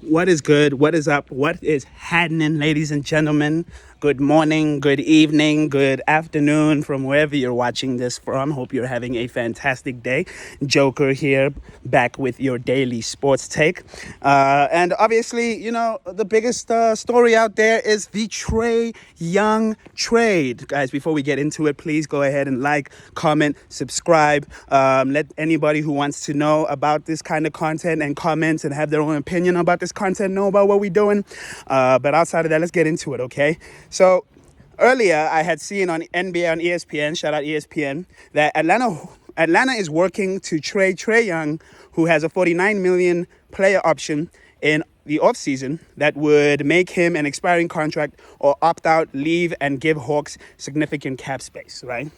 What is good? What is up? What is happening, ladies and gentlemen? Good morning, good evening, good afternoon from wherever you're watching this from. Hope you're having a fantastic day. Joker here, back with your daily sports take. And obviously, the biggest story out there is the Trae Young trade. Guys, before we get into it, please go ahead and like, comment, subscribe. Let anybody who wants to know about this kind of content and comments and have their own opinion about this content know about what we're doing. But outside of that, let's get into it, okay? So earlier I had seen on NBA on ESPN, shout out ESPN, that Atlanta is working to trade Trae Young, who has a $49 million player option in the offseason that would make him an expiring contract or opt out, leave, and give Hawks significant cap space, right?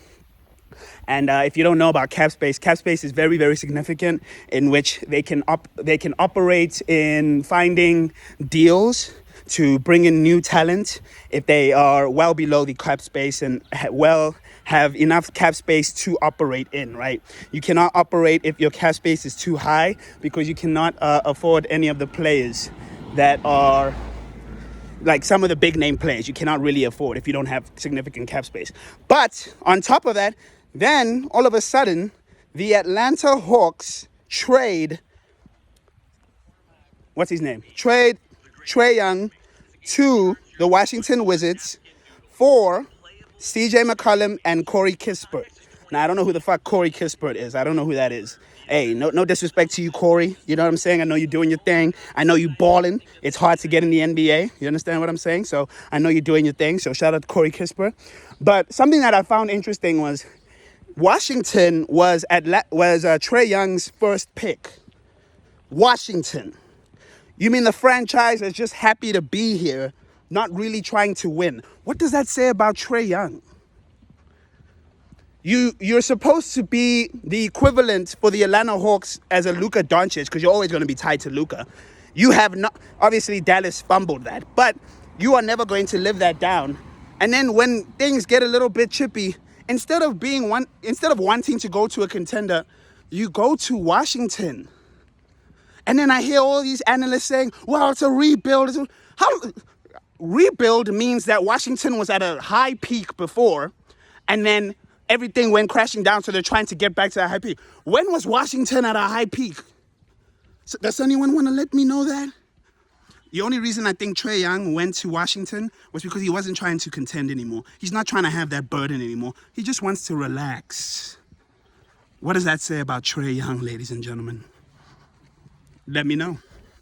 And if you don't know about cap space is very, very significant, in which they can operate in finding deals to bring in new talent if they are well below the cap space and have enough cap space to operate in, right? You cannot operate if your cap space is too high, because you cannot afford any of the players that are like some of the big name players. You cannot really afford if you don't have significant cap space. But on top of that, then all of a sudden, the Atlanta Hawks trade, Trade Trae Young to the Washington Wizards for CJ McCollum and Corey Kispert. Now, I don't know who the fuck Corey Kispert is. I don't know who that is. Hey, no disrespect to you, Corey. You know what I'm saying? I know you're doing your thing. I know you balling. It's hard to get in the NBA. You understand what I'm saying? So I know you're doing your thing. So shout out to Corey Kispert. But something that I found interesting was Washington was Trae Young's first pick. Washington. You mean the franchise is just happy to be here, not really trying to win? What does that say about Trae Young? You're supposed to be the equivalent for the Atlanta Hawks as a Luka Doncic, because you're always going to be tied to Luka. You have not, obviously Dallas fumbled that, but you are never going to live that down. And then when things get a little bit chippy, instead of wanting to go to a contender, you go to Washington. And then I hear all these analysts saying, well, it's a rebuild. Rebuild means that Washington was at a high peak before, and then everything went crashing down, so they're trying to get back to that high peak. When was Washington at a high peak? So does anyone want to let me know that? The only reason I think Trae Young went to Washington was because he wasn't trying to contend anymore. He's not trying to have that burden anymore. He just wants to relax. What does that say about Trae Young, ladies and gentlemen? Let me know.